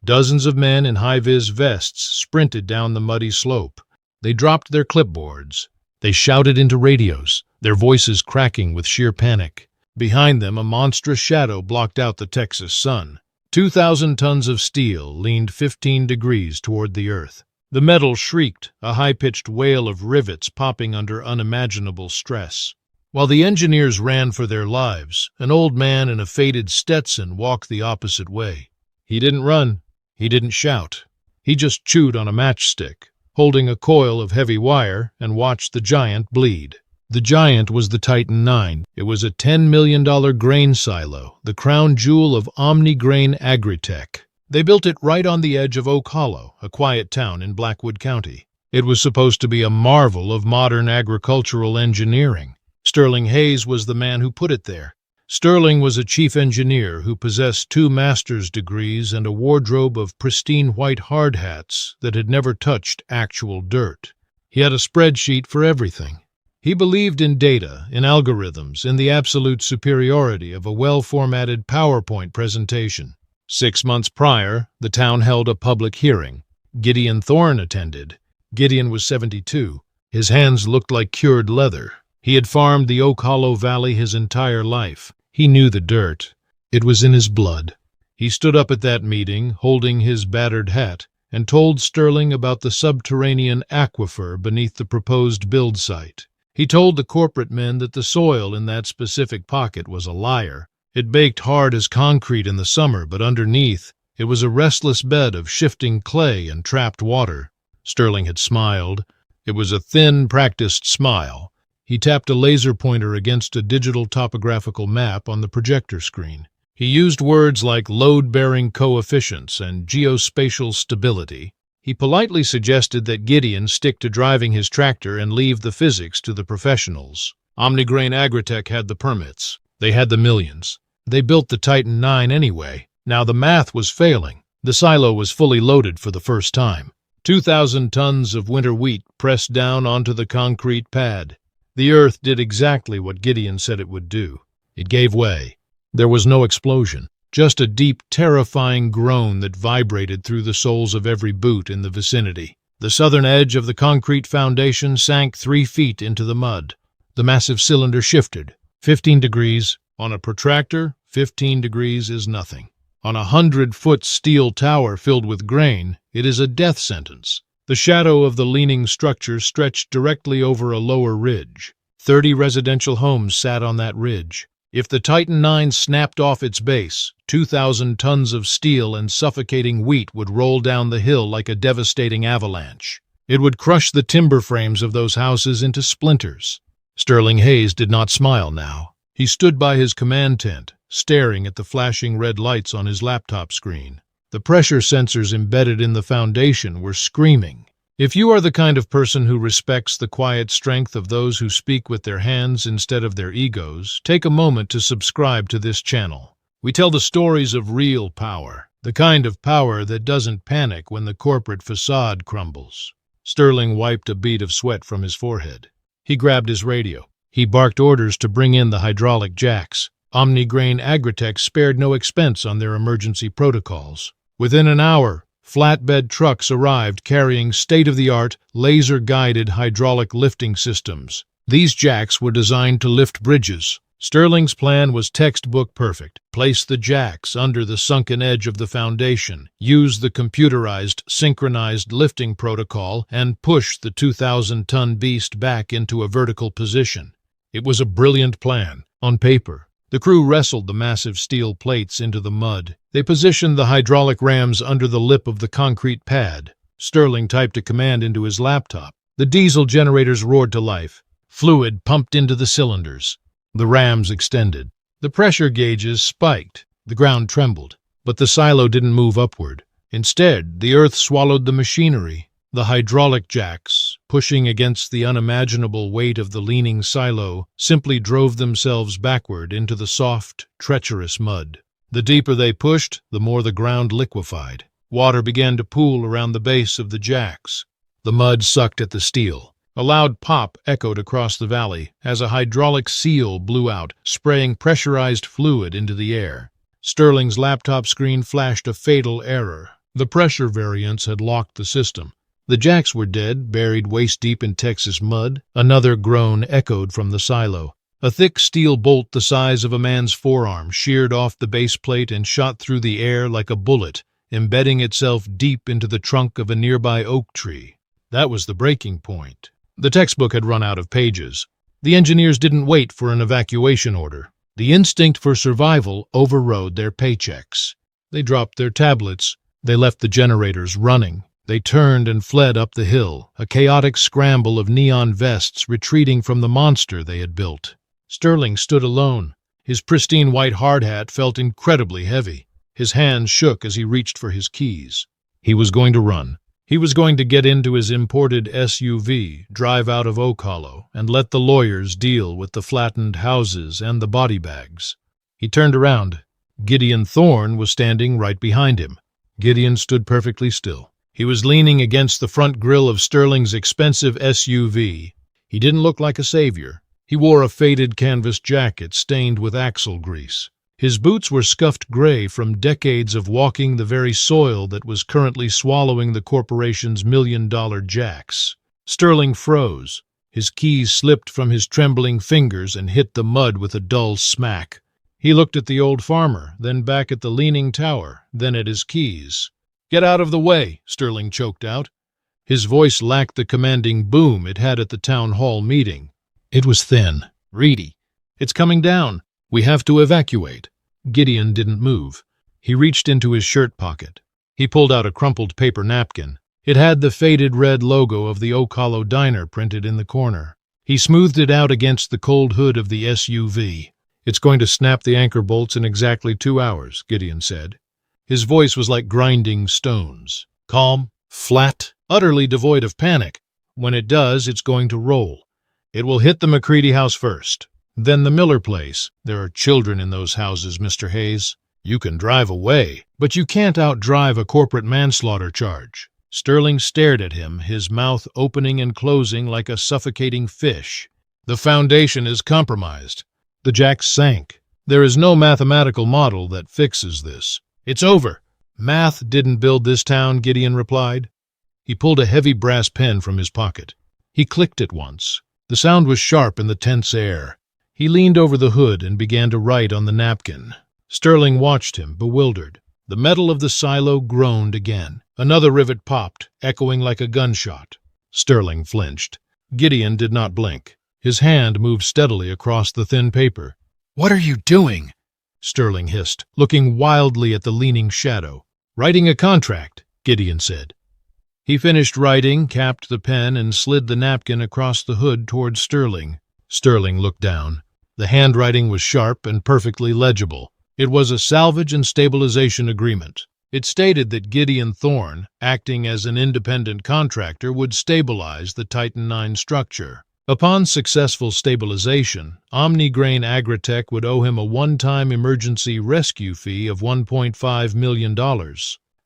Dozens of men in high-vis vests sprinted down the muddy slope. They dropped their clipboards. They shouted into radios, their voices cracking with sheer panic. Behind them, a monstrous shadow blocked out the Texas sun. 2,000 tons of steel leaned 15 degrees toward the earth. The metal shrieked, a high-pitched wail of rivets popping under unimaginable stress. While the engineers ran for their lives, an old man in a faded Stetson walked the opposite way. He didn't run. He didn't shout. He just chewed on a matchstick, holding a coil of heavy wire, and watched the Giant bleed. The Giant was the Titan 9. It was a $10 million grain silo, the crown jewel of Omni-Grain Agritech. They built it right on the edge of Oakhollow, a quiet town in Blackwood County. It was supposed to be a marvel of modern agricultural engineering. Sterling Hayes was the man who put it there. Sterling was a chief engineer who possessed 2 master's degrees and a wardrobe of pristine white hard hats that had never touched actual dirt. He had a spreadsheet for everything. He believed in data, in algorithms, in the absolute superiority of a well-formatted PowerPoint presentation. 6 months prior, the town held a public hearing. Gideon Thorne attended. Gideon was 72. His hands looked like cured leather. He had farmed the Oakhollow Valley his entire life. He knew the dirt. It was in his blood. He stood up at that meeting, holding his battered hat, and told Sterling about the subterranean aquifer beneath the proposed build site. He told the corporate men that the soil in that specific pocket was a liar. It baked hard as concrete in the summer, but underneath, it was a restless bed of shifting clay and trapped water. Sterling had smiled. It was a thin, practiced smile. He tapped a laser pointer against a digital topographical map on the projector screen. He used words like load-bearing coefficients and geospatial stability. He politely suggested that Gideon stick to driving his tractor and leave the physics to the professionals. Omni-Grain Agritech had the permits. They had the millions. They built the Titan 9 anyway. Now the math was failing. The silo was fully loaded for the first time. 2,000 tons of winter wheat pressed down onto the concrete pad. The earth did exactly what Gideon said it would do. It gave way. There was no explosion, just a deep, terrifying groan that vibrated through the soles of every boot in the vicinity. The southern edge of the concrete foundation sank 3 feet into the mud. The massive cylinder shifted. 15 degrees. On a protractor, 15 degrees is nothing. On a 100-foot steel tower filled with grain, it is a death sentence. The shadow of the leaning structure stretched directly over a lower ridge. 30 residential homes sat on that ridge. If the Titan 9 snapped off its base, 2,000 tons of steel and suffocating wheat would roll down the hill like a devastating avalanche. It would crush the timber frames of those houses into splinters. Sterling Hayes did not smile now. He stood by his command tent, staring at the flashing red lights on his laptop screen. The pressure sensors embedded in the foundation were screaming. If you are the kind of person who respects the quiet strength of those who speak with their hands instead of their egos, take a moment to subscribe to this channel. We tell the stories of real power, the kind of power that doesn't panic when the corporate facade crumbles. Sterling wiped a bead of sweat from his forehead. He grabbed his radio. He barked orders to bring in the hydraulic jacks. Omni-Grain Agritech spared no expense on their emergency protocols. Within an hour, flatbed trucks arrived carrying state-of-the-art, laser-guided hydraulic lifting systems. These jacks were designed to lift bridges. Sterling's plan was textbook perfect. Place the jacks under the sunken edge of the foundation, use the computerized, synchronized lifting protocol, and push the 2,000-ton beast back into a vertical position. It was a brilliant plan, on paper. The crew wrestled the massive steel plates into the mud. They positioned the hydraulic rams under the lip of the concrete pad. Sterling typed a command into his laptop. The diesel generators roared to life. Fluid pumped into the cylinders. The rams extended. The pressure gauges spiked. The ground trembled. But the silo didn't move upward. Instead, the earth swallowed the machinery. The hydraulic jacks, pushing against the unimaginable weight of the leaning silo, simply drove themselves backward into the soft, treacherous mud. The deeper they pushed, the more the ground liquefied. Water began to pool around the base of the jacks. The mud sucked at the steel. A loud pop echoed across the valley as a hydraulic seal blew out, spraying pressurized fluid into the air. Sterling's laptop screen flashed a fatal error. The pressure variance had locked the system. The jacks were dead, buried waist-deep in Texas mud. Another groan echoed from the silo. A thick steel bolt the size of a man's forearm sheared off the base plate and shot through the air like a bullet, embedding itself deep into the trunk of a nearby oak tree. That was the breaking point. The textbook had run out of pages. The engineers didn't wait for an evacuation order. The instinct for survival overrode their paychecks. They dropped their tablets. They left the generators running. They turned and fled up the hill, a chaotic scramble of neon vests retreating from the monster they had built. Sterling stood alone. His pristine white hard hat felt incredibly heavy. His hands shook as he reached for his keys. He was going to run. He was going to get into his imported SUV, drive out of Oakhollow, and let the lawyers deal with the flattened houses and the body bags. He turned around. Gideon Thorne was standing right behind him. Gideon stood perfectly still. He was leaning against the front grille of Sterling's expensive SUV. He didn't look like a savior. He wore a faded canvas jacket stained with axle grease. His boots were scuffed gray from decades of walking the very soil that was currently swallowing the corporation's million-dollar jacks. Sterling froze. His keys slipped from his trembling fingers and hit the mud with a dull smack. He looked at the old farmer, then back at the leaning tower, then at his keys. "Get out of the way," Sterling choked out. His voice lacked the commanding boom it had at the town hall meeting. It was thin, reedy. "It's coming down. We have to evacuate." Gideon didn't move. He reached into his shirt pocket. He pulled out a crumpled paper napkin. It had the faded red logo of the Oakhollow diner printed in the corner. He smoothed it out against the cold hood of the SUV. "It's going to snap the anchor bolts in exactly 2 hours," Gideon said. His voice was like grinding stones. Calm, flat, utterly devoid of panic. "When it does, it's going to roll. It will hit the McCready house first. Then the Miller place. There are children in those houses, Mr. Hayes. You can drive away, but you can't outdrive a corporate manslaughter charge." Sterling stared at him, his mouth opening and closing like a suffocating fish. "The foundation is compromised. The jacks sank. There is no mathematical model that fixes this. It's over." "Math didn't build this town," Gideon replied. He pulled a heavy brass pen from his pocket. He clicked it once. The sound was sharp in the tense air. He leaned over the hood and began to write on the napkin. Sterling watched him, bewildered. The metal of the silo groaned again. Another rivet popped, echoing like a gunshot. Sterling flinched. Gideon did not blink. His hand moved steadily across the thin paper. "What are you doing?" Sterling hissed, looking wildly at the leaning shadow. "Writing a contract," Gideon said. He finished writing, capped the pen, and slid the napkin across the hood toward Sterling. Sterling looked down. The handwriting was sharp and perfectly legible. It was a salvage and stabilization agreement. It stated that Gideon Thorne, acting as an independent contractor, would stabilize the Titan IX structure. Upon successful stabilization, Omnigrain Agritech would owe him a one-time emergency rescue fee of $1.5 million.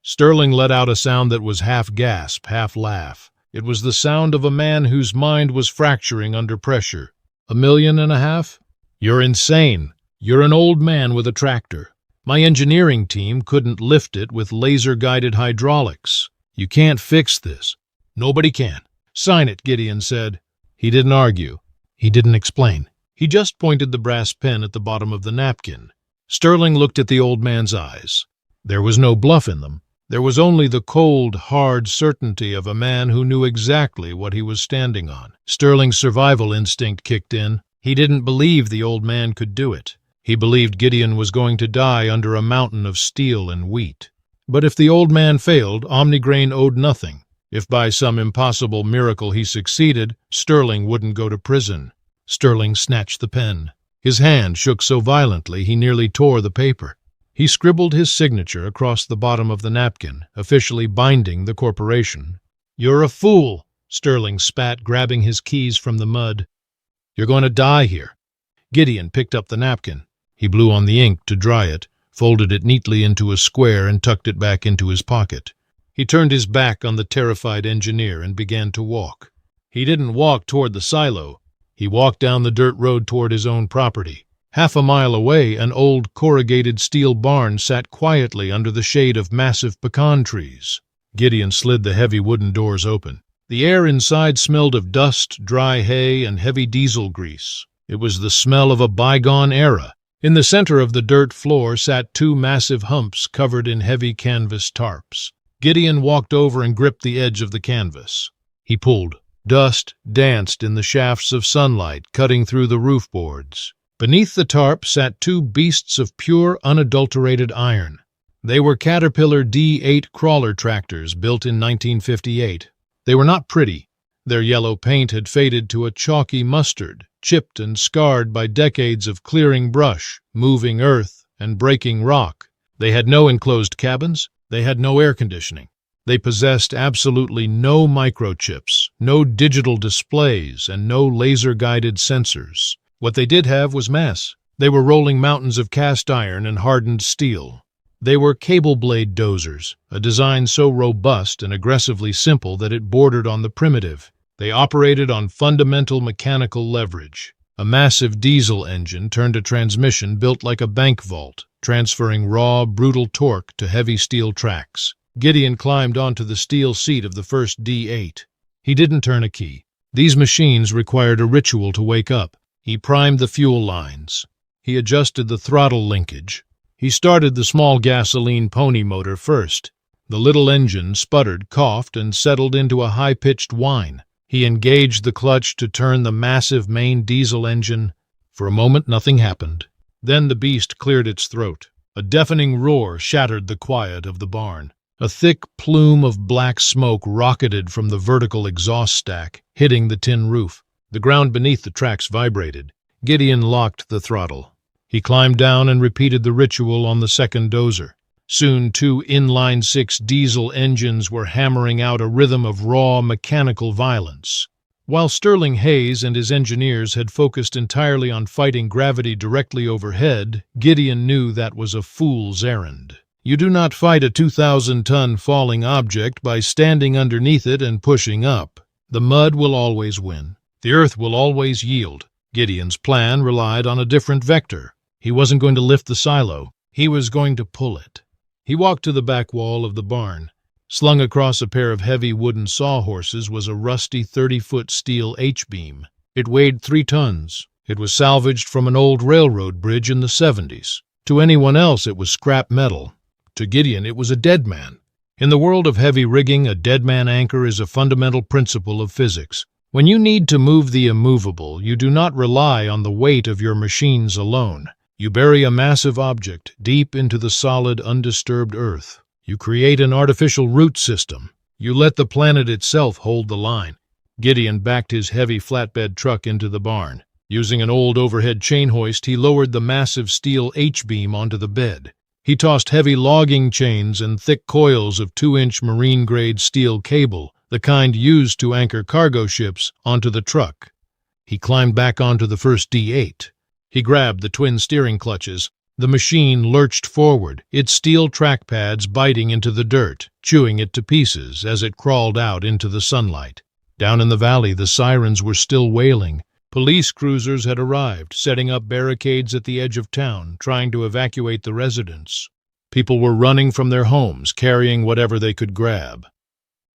Sterling let out a sound that was half gasp, half laugh. It was the sound of a man whose mind was fracturing under pressure. $1.5 million? You're insane. You're an old man with a tractor. My engineering team couldn't lift it with laser-guided hydraulics. You can't fix this. Nobody can. Sign it, Gideon said. He didn't argue. He didn't explain. He just pointed the brass pen at the bottom of the napkin. Sterling looked at the old man's eyes. There was no bluff in them. There was only the cold, hard certainty of a man who knew exactly what he was standing on. Sterling's survival instinct kicked in. He didn't believe the old man could do it. He believed Gideon was going to die under a mountain of steel and wheat. But if the old man failed, Omnigrain owed nothing. If by some impossible miracle he succeeded, Sterling wouldn't go to prison. Sterling snatched the pen. His hand shook so violently he nearly tore the paper. He scribbled his signature across the bottom of the napkin, officially binding the corporation. "You're a fool," Sterling spat, grabbing his keys from the mud. "You're going to die here." Gideon picked up the napkin. He blew on the ink to dry it, folded it neatly into a square, and tucked it back into his pocket. He turned his back on the terrified engineer and began to walk. He didn't walk toward the silo. He walked down the dirt road toward his own property. Half a mile away, an old corrugated steel barn sat quietly under the shade of massive pecan trees. Gideon slid the heavy wooden doors open. The air inside smelled of dust, dry hay, and heavy diesel grease. It was the smell of a bygone era. In the center of the dirt floor sat two massive humps covered in heavy canvas tarps. Gideon walked over and gripped the edge of the canvas. He pulled. Dust danced in the shafts of sunlight, cutting through the roof boards. Beneath the tarp sat two beasts of pure, unadulterated iron. They were Caterpillar D8 crawler tractors built in 1958. They were not pretty. Their yellow paint had faded to a chalky mustard, chipped and scarred by decades of clearing brush, moving earth, and breaking rock. They had no enclosed cabins. They had no air conditioning. They possessed absolutely no microchips, no digital displays, and no laser-guided sensors. What they did have was mass. They were rolling mountains of cast iron and hardened steel. They were cable blade dozers, a design so robust and aggressively simple that it bordered on the primitive. They operated on fundamental mechanical leverage. A massive diesel engine turned a transmission built like a bank vault, transferring raw, brutal torque to heavy steel tracks. Gideon climbed onto the steel seat of the first D8. He didn't turn a key. These machines required a ritual to wake up. He primed the fuel lines. He adjusted the throttle linkage. He started the small gasoline pony motor first. The little engine sputtered, coughed, and settled into a high-pitched whine. He engaged the clutch to turn the massive main diesel engine. For a moment, nothing happened. Then the beast cleared its throat. A deafening roar shattered the quiet of the barn. A thick plume of black smoke rocketed from the vertical exhaust stack, hitting the tin roof. The ground beneath the tracks vibrated. Gideon locked the throttle. He climbed down and repeated the ritual on the second dozer. Soon 2 inline-6 diesel engines were hammering out a rhythm of raw mechanical violence. While Sterling Hayes and his engineers had focused entirely on fighting gravity directly overhead, Gideon knew that was a fool's errand. You do not fight a 2,000-ton falling object by standing underneath it and pushing up. The mud will always win. The earth will always yield. Gideon's plan relied on a different vector. He wasn't going to lift the silo. He was going to pull it. He walked to the back wall of the barn. Slung across a pair of heavy wooden sawhorses was a rusty 30-foot steel H-beam. It weighed 3 tons. It was salvaged from an old railroad bridge in the 70s. To anyone else, it was scrap metal. To Gideon, it was a dead man. In the world of heavy rigging, a dead man anchor is a fundamental principle of physics. When you need to move the immovable, you do not rely on the weight of your machines alone. You bury a massive object deep into the solid, undisturbed earth. You create an artificial root system. You let the planet itself hold the line. Gideon backed his heavy flatbed truck into the barn. Using an old overhead chain hoist, he lowered the massive steel H-beam onto the bed. He tossed heavy logging chains and thick coils of 2-inch marine-grade steel cable, the kind used to anchor cargo ships, onto the truck. He climbed back onto the first D8. He grabbed the twin steering clutches. The machine lurched forward, its steel track pads biting into the dirt, chewing it to pieces as it crawled out into the sunlight. Down in the valley, the sirens were still wailing. Police cruisers had arrived, setting up barricades at the edge of town, trying to evacuate the residents. People were running from their homes, carrying whatever they could grab.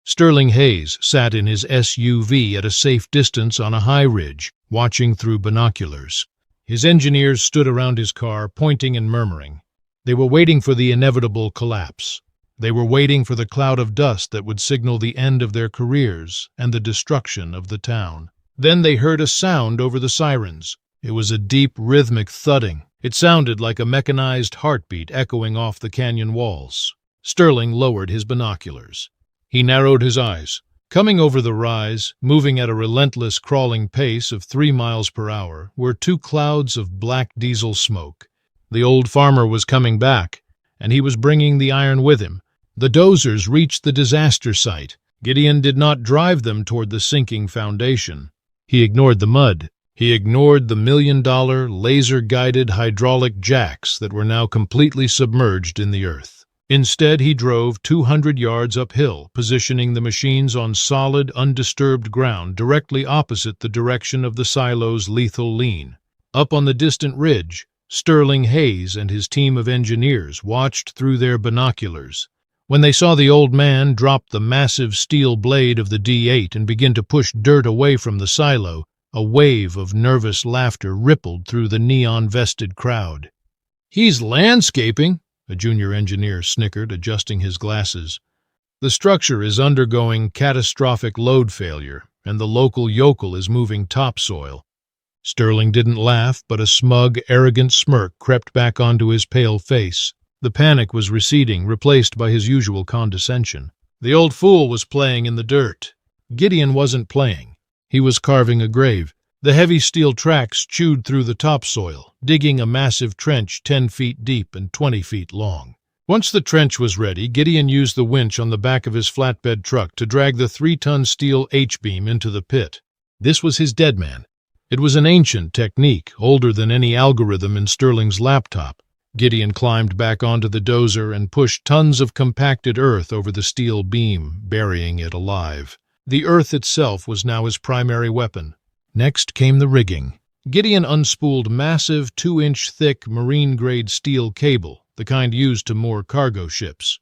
Sterling Hayes sat in his SUV at a safe distance on a high ridge, watching through binoculars. His engineers stood around his car, pointing and murmuring. They were waiting for the inevitable collapse. They were waiting for the cloud of dust that would signal the end of their careers and the destruction of the town. Then they heard a sound over the sirens. It was a deep, rhythmic thudding. It sounded like a mechanized heartbeat echoing off the canyon walls. Sterling lowered his binoculars. He narrowed his eyes. Coming over the rise, moving at a relentless crawling pace of 3 miles per hour, were 2 clouds of black diesel smoke. The old farmer was coming back, and he was bringing the iron with him. The dozers reached the disaster site. Gideon did not drive them toward the sinking foundation. He ignored the mud. He ignored the $1 million laser-guided hydraulic jacks that were now completely submerged in the earth. Instead, he drove 200 yards uphill, positioning the machines on solid, undisturbed ground directly opposite the direction of the silo's lethal lean. Up on the distant ridge, Sterling Hayes and his team of engineers watched through their binoculars. When they saw the old man drop the massive steel blade of the D8 and begin to push dirt away from the silo, a wave of nervous laughter rippled through the neon-vested crowd. "He's landscaping," a junior engineer snickered, adjusting his glasses. "The structure is undergoing catastrophic load failure, and the local yokel is moving topsoil." Sterling didn't laugh, but a smug, arrogant smirk crept back onto his pale face. The panic was receding, replaced by his usual condescension. The old fool was playing in the dirt. Gideon wasn't playing. He was carving a grave. The heavy steel tracks chewed through the topsoil, digging a massive trench 10 feet deep and 20 feet long. Once the trench was ready, Gideon used the winch on the back of his flatbed truck to drag the 3-ton steel H-beam into the pit. This was his dead man. It was an ancient technique, older than any algorithm in Sterling's laptop. Gideon climbed back onto the dozer and pushed tons of compacted earth over the steel beam, burying it alive. The earth itself was now his primary weapon. Next came the rigging. Gideon unspooled massive 2-inch thick marine-grade steel cable, the kind used to moor cargo ships.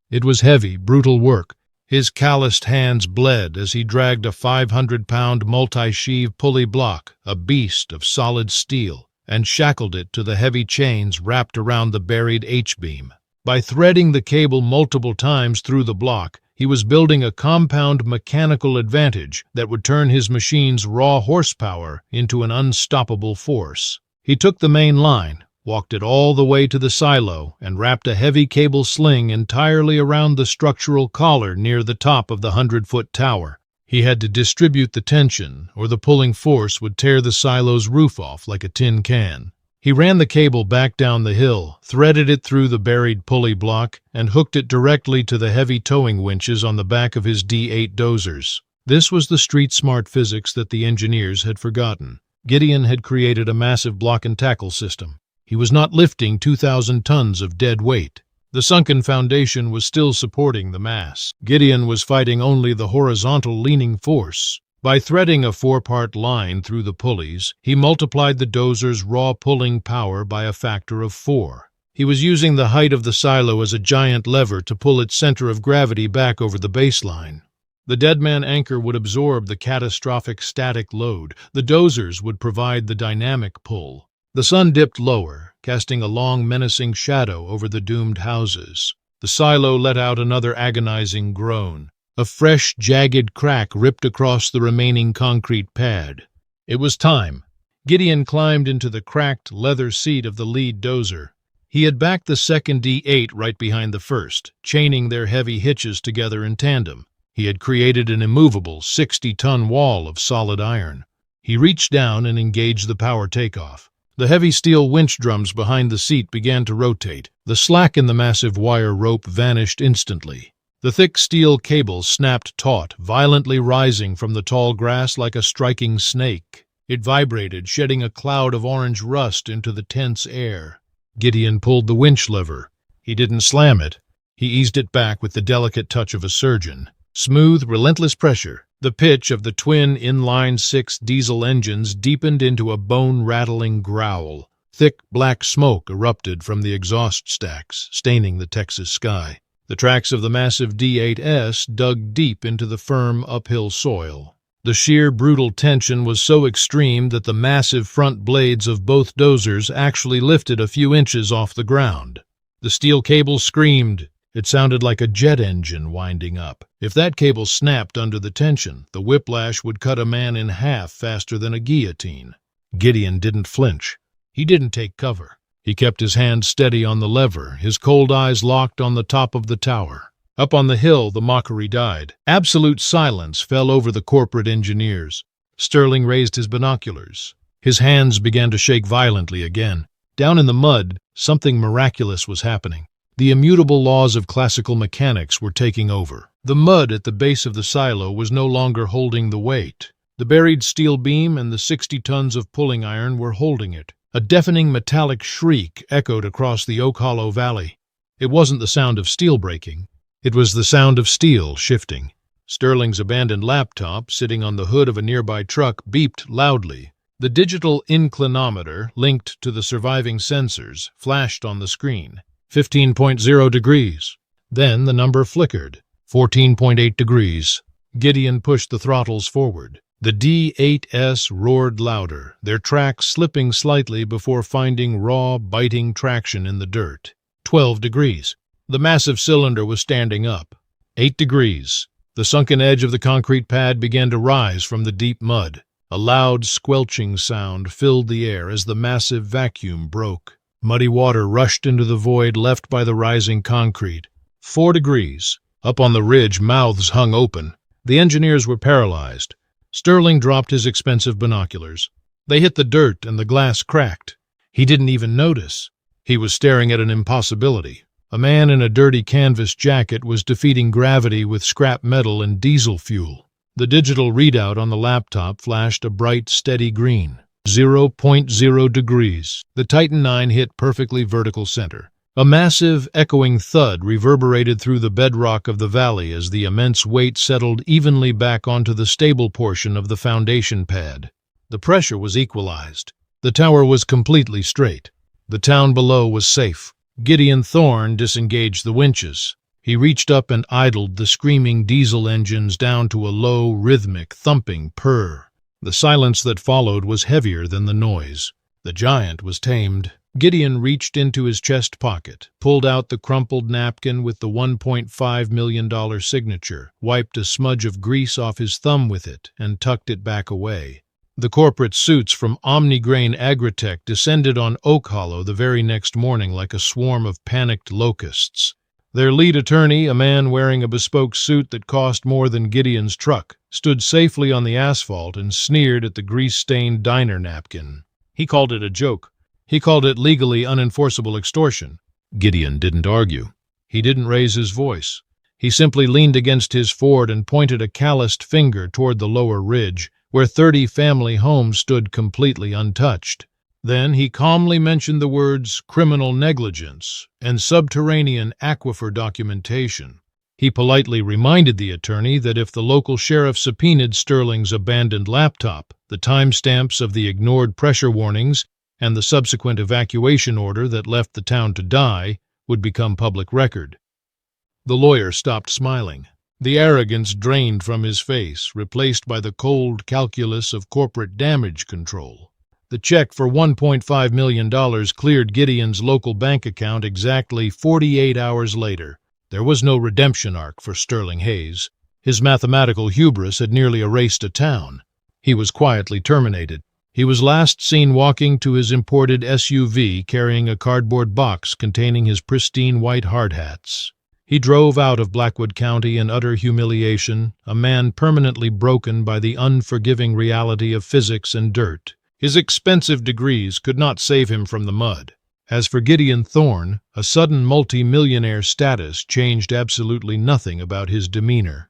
It was heavy, brutal work. His calloused hands bled as he dragged a 500-pound multi-sheave pulley block, a beast of solid steel, and shackled it to the heavy chains wrapped around the buried H-beam. By threading the cable multiple times through the block, he was building a compound mechanical advantage that would turn his machine's raw horsepower into an unstoppable force. He took the main line, walked it all the way to the silo, and wrapped a heavy cable sling entirely around the structural collar near the top of the 100-foot tower. He had to distribute the tension, or the pulling force would tear the silo's roof off like a tin can. He ran the cable back down the hill, threaded it through the buried pulley block, and hooked it directly to the heavy towing winches on the back of his D8 dozers. This was the street-smart physics that the engineers had forgotten. Gideon had created a massive block-and-tackle system. He was not lifting 2,000 tons of dead weight. The sunken foundation was still supporting the mass. Gideon was fighting only the horizontal leaning force. By threading a 4-part line through the pulleys, he multiplied the dozer's raw pulling power by a factor of 4. He was using the height of the silo as a giant lever to pull its center of gravity back over the baseline. The deadman anchor would absorb the catastrophic static load. The dozers would provide the dynamic pull. The sun dipped lower, casting a long, menacing shadow over the doomed houses. The silo let out another agonizing groan. A fresh, jagged crack ripped across the remaining concrete pad. It was time. Gideon climbed into the cracked leather seat of the lead dozer. He had backed the second D8 right behind the first, chaining their heavy hitches together in tandem. He had created an immovable 60-ton wall of solid iron. He reached down and engaged the power takeoff. The heavy steel winch drums behind the seat began to rotate. The slack in the massive wire rope vanished instantly. The thick steel cable snapped taut, violently rising from the tall grass like a striking snake. It vibrated, shedding a cloud of orange rust into the tense air. Gideon pulled the winch lever. He didn't slam it. He eased it back with the delicate touch of a surgeon. Smooth, relentless pressure. The pitch of the twin inline-6 diesel engines deepened into a bone-rattling growl. Thick black smoke erupted from the exhaust stacks, staining the Texas sky. The tracks of the massive D8S dug deep into the firm uphill soil. The sheer, brutal tension was so extreme that the massive front blades of both dozers actually lifted a few inches off the ground. The steel cable screamed. It sounded like a jet engine winding up. If that cable snapped under the tension, the whiplash would cut a man in half faster than a guillotine. Gideon didn't flinch. He didn't take cover. He kept his hand steady on the lever, his cold eyes locked on the top of the tower. Up on the hill, the mockery died. Absolute silence fell over the corporate engineers. Sterling raised his binoculars. His hands began to shake violently again. Down in the mud, something miraculous was happening. The immutable laws of classical mechanics were taking over. The mud at the base of the silo was no longer holding the weight. The buried steel beam and the 60 tons of pulling iron were holding it. A deafening metallic shriek echoed across the Oakhollow valley. It wasn't the sound of steel breaking. It was the sound of steel shifting. Sterling's abandoned laptop, sitting on the hood of a nearby truck, beeped loudly. The digital inclinometer, linked to the surviving sensors, flashed on the screen. 15.0 degrees. Then the number flickered. 14.8 degrees. Gideon pushed the throttles forward. The D8S roared louder, their tracks slipping slightly before finding raw, biting traction in the dirt. 12 degrees. The massive cylinder was standing up. 8 degrees. The sunken edge of the concrete pad began to rise from the deep mud. A loud, squelching sound filled the air as the massive vacuum broke. Muddy water rushed into the void left by the rising concrete. 4 degrees. Up on the ridge, mouths hung open. The engineers were paralyzed. Sterling dropped his expensive binoculars. They hit the dirt and the glass cracked. He didn't even notice. He was staring at an impossibility. A man in a dirty canvas jacket was defeating gravity with scrap metal and diesel fuel. The digital readout on the laptop flashed a bright, steady green. 0.0 degrees. The Titan IX hit perfectly vertical center. A massive, echoing thud reverberated through the bedrock of the valley as the immense weight settled evenly back onto the stable portion of the foundation pad. The pressure was equalized. The tower was completely straight. The town below was safe. Gideon Thorne disengaged the winches. He reached up and idled the screaming diesel engines down to a low, rhythmic, thumping purr. The silence that followed was heavier than the noise. The giant was tamed. Gideon reached into his chest pocket, pulled out the crumpled napkin with the $1.5 million signature, wiped a smudge of grease off his thumb with it, and tucked it back away. The corporate suits from Omnigrain Agritech descended on Oakhollow the very next morning like a swarm of panicked locusts. Their lead attorney, a man wearing a bespoke suit that cost more than Gideon's truck, stood safely on the asphalt and sneered at the grease-stained diner napkin. He called it a joke. He called it legally unenforceable extortion. Gideon didn't argue. He didn't raise his voice. He simply leaned against his Ford and pointed a calloused finger toward the lower ridge, where 30 family homes stood completely untouched. Then he calmly mentioned the words criminal negligence and subterranean aquifer documentation. He politely reminded the attorney that if the local sheriff subpoenaed Sterling's abandoned laptop, the timestamps of the ignored pressure warnings and the subsequent evacuation order that left the town to die would become public record. The lawyer stopped smiling. The arrogance drained from his face, replaced by the cold calculus of corporate damage control. The check for $1.5 million cleared Gideon's local bank account exactly 48 hours later. There was no redemption arc for Sterling Hayes. His mathematical hubris had nearly erased a town. He was quietly terminated. He was last seen walking to his imported SUV carrying a cardboard box containing his pristine white hard hats. He drove out of Blackwood County in utter humiliation, a man permanently broken by the unforgiving reality of physics and dirt. His expensive degrees could not save him from the mud. As for Gideon Thorne, a sudden multi-millionaire status changed absolutely nothing about his demeanor.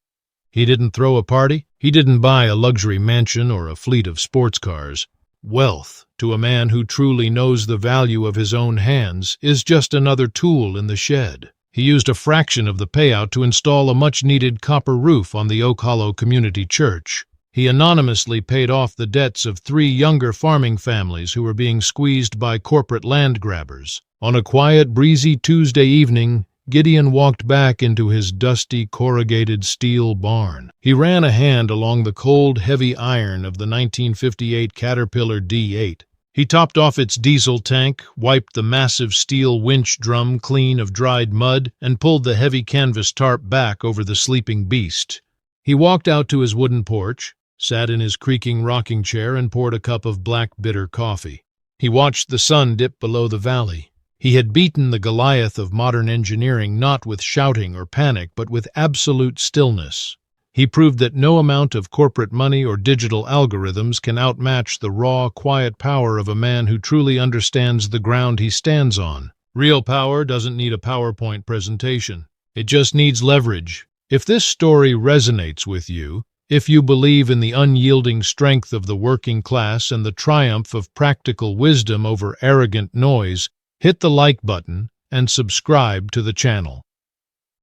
He didn't throw a party. He didn't buy a luxury mansion or a fleet of sports cars. Wealth, to a man who truly knows the value of his own hands, is just another tool in the shed. He used a fraction of the payout to install a much-needed copper roof on the Oakhollow Community Church. He anonymously paid off the debts of 3 younger farming families who were being squeezed by corporate land grabbers. On a quiet, breezy Tuesday evening, Gideon walked back into his dusty, corrugated steel barn. He ran a hand along the cold, heavy iron of the 1958 Caterpillar D8. He topped off its diesel tank, wiped the massive steel winch drum clean of dried mud, and pulled the heavy canvas tarp back over the sleeping beast. He walked out to his wooden porch, sat in his creaking rocking chair, and poured a cup of black, bitter coffee. He watched the sun dip below the valley. He had beaten the Goliath of modern engineering not with shouting or panic, but with absolute stillness. He proved that no amount of corporate money or digital algorithms can outmatch the raw, quiet power of a man who truly understands the ground he stands on. Real power doesn't need a PowerPoint presentation. It just needs leverage. If this story resonates with you, if you believe in the unyielding strength of the working class and the triumph of practical wisdom over arrogant noise, hit the like button and subscribe to the channel.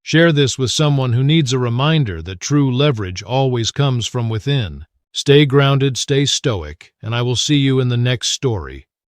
Share this with someone who needs a reminder that true leverage always comes from within. Stay grounded, stay stoic, and I will see you in the next story.